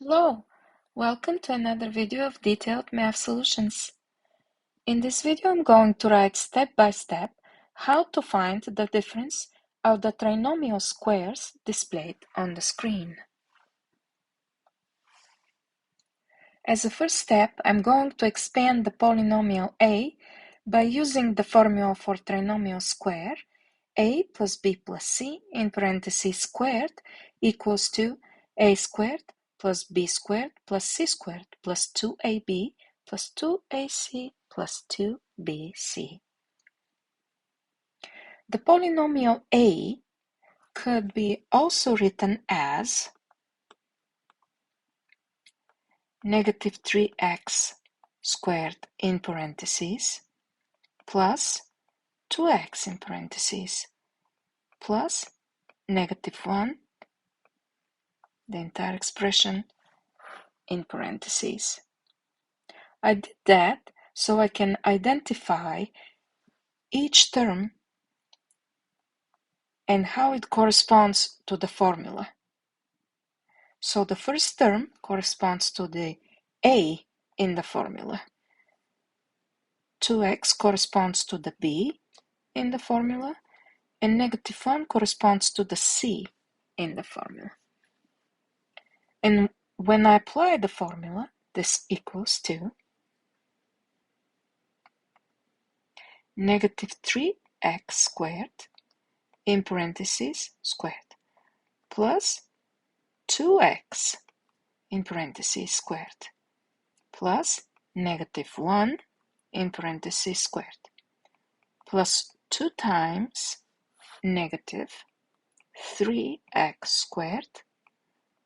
Hello, welcome to another video of detailed math solutions. In this video I'm going to write step by step how to find the difference of the trinomial squares displayed on the screen. As a first step, I'm going to expand the polynomial a by using the formula for trinomial square a plus b plus c in parentheses squared equals to a squared plus b squared plus c squared plus 2ab plus 2ac plus 2bc. The polynomial a could be also written as negative 3x squared in parentheses plus 2x in parentheses plus negative 1, the entire expression in parentheses. I did that so I can identify each term and how it corresponds to the formula. So the first term corresponds to the a in the formula. 2x corresponds to the b in the formula, and negative 1 corresponds to the c in the formula. And when I apply the formula, this equals to negative 3x squared in parentheses squared plus 2x in parentheses squared plus negative 1 in parentheses squared plus 2 times negative 3x squared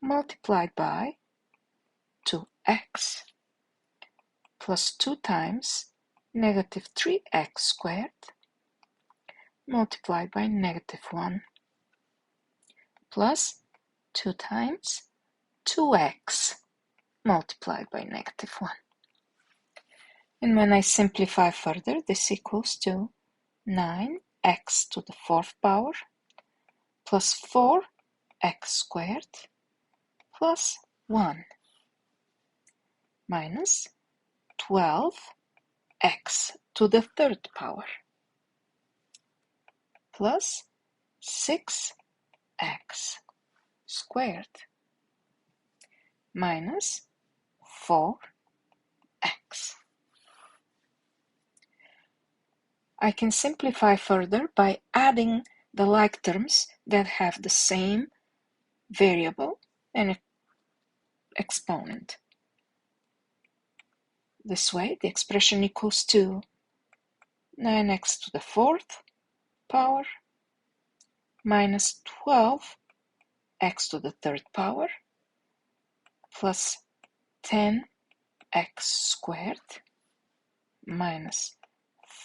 multiplied by 2x plus 2 times negative 3x squared multiplied by negative 1 plus 2 times 2x multiplied by negative 1. And when I simplify further, this equals to 9x to the 4th power plus 4x squared plus 1 minus 12x to the 3rd power plus 6x squared minus 4x. I can simplify further by adding the like terms that have the same variable and exponent. This way, the expression equals to 9x to the 4th power minus 12x to the 3rd power plus 10x squared minus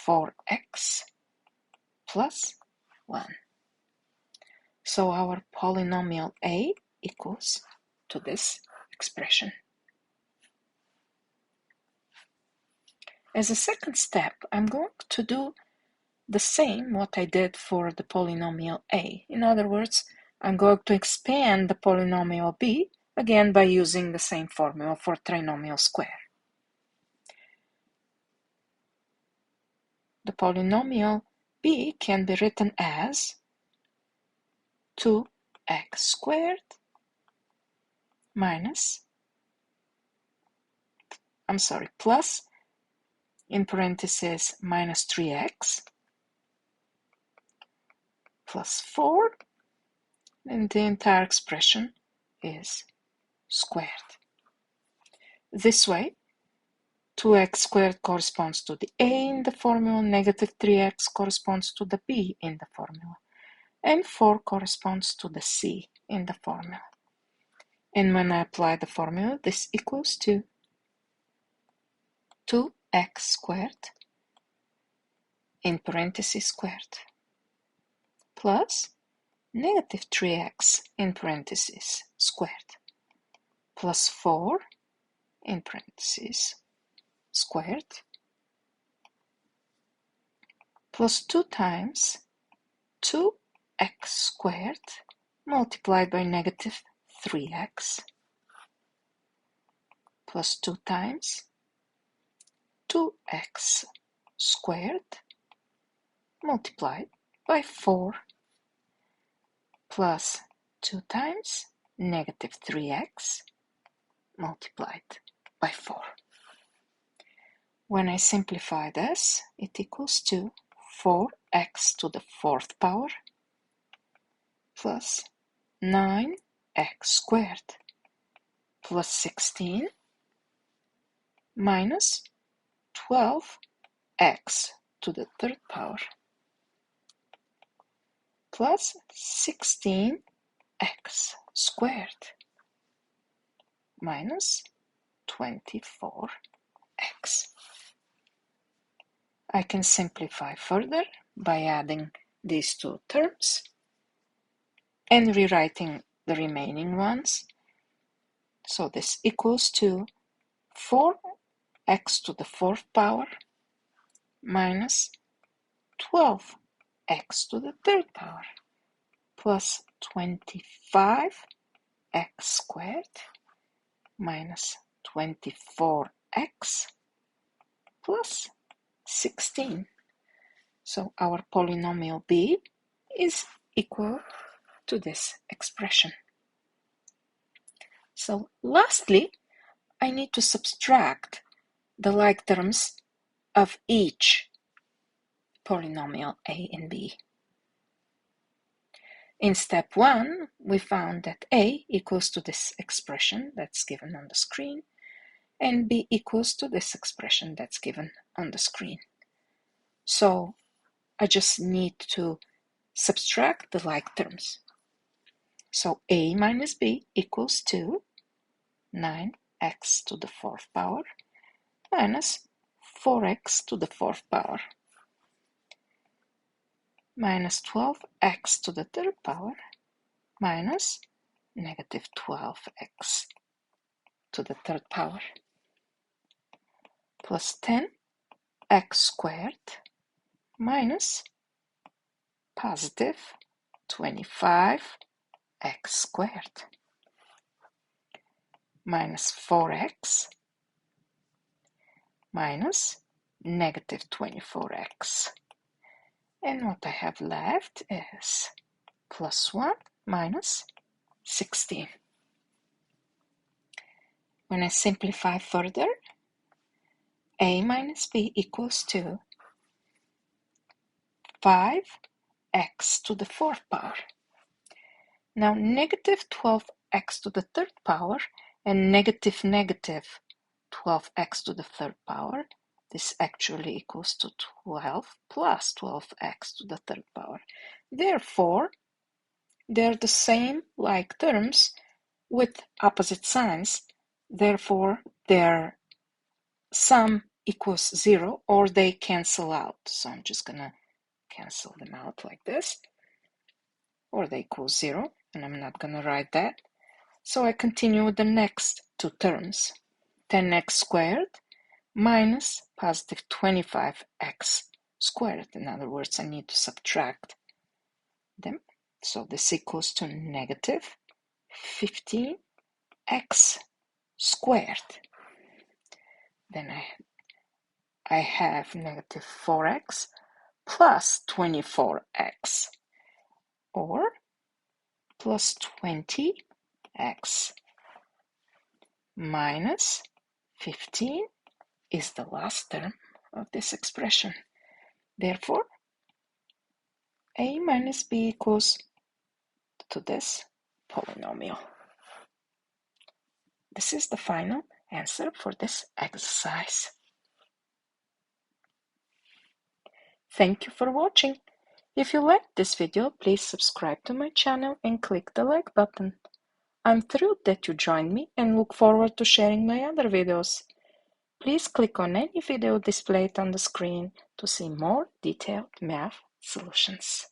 4x plus 1. So our polynomial a equals to this expression. As a second step, I'm going to do the same what I did for the polynomial a. In other words, I'm going to expand the polynomial b, again by using the same formula for trinomial square. The polynomial b can be written as 2x squared plus in parentheses minus 3x plus 4, and the entire expression is squared. This way, 2x squared corresponds to the a in the formula, negative 3x corresponds to the b in the formula, and 4 corresponds to the c in the formula. And when I apply the formula, this equals to 2x squared in parentheses squared plus negative 3x in parentheses squared plus 4 in parentheses squared plus 2 times 2x squared multiplied by negative 3x plus 2 times 2x squared multiplied by 4 plus 2 times negative 3x multiplied by 4. When I simplify this, it equals to 4x to the 4th power plus 9x squared plus 16 minus 12x to the 3rd power plus 16x squared minus 24x. I can simplify further by adding these two terms and rewriting the remaining ones. So this equals to 4x to the 4th power minus 12x to the 3rd power plus 25x squared minus 24x plus 16. So our polynomial b is equal to this expression. So lastly, I need to subtract the like terms of each polynomial a and b. In step 1, we found that a equals to this expression that's given on the screen, and b equals to this expression that's given on the screen. So I just need to subtract the like terms. So a minus b equals to 9x to the 4th power minus 4x to the 4th power minus 12x to the 3rd power minus negative 12x to the 3rd power plus 10x squared minus positive 25x squared minus 4x minus negative 24x. And what I have left is plus 1 minus 16. When I simplify further, a minus b equals to 5x to the 4th power. Now negative 12x to the 3rd power and negative 12x to the 3rd power, this actually equals to 12 plus 12x to the 3rd power. Therefore, they're the same like terms with opposite signs. Therefore, their sum equals 0 or they cancel out. So I'm just going to cancel them out like this. Or they equal 0, and I'm not going to write that. So I continue with the next two terms. 10x squared minus positive 25x squared. In other words, I need to subtract them. So this equals to negative 15x squared. Then I have negative 4x plus 24x, or plus 20x minus 15 is the last term of this expression. Therefore, a minus b equals to this polynomial. This is the final answer for this exercise. Thank you for watching. If you liked this video, please subscribe to my channel and click the like button. I'm thrilled that you joined me and look forward to sharing my other videos. Please click on any video displayed on the screen to see more detailed math solutions.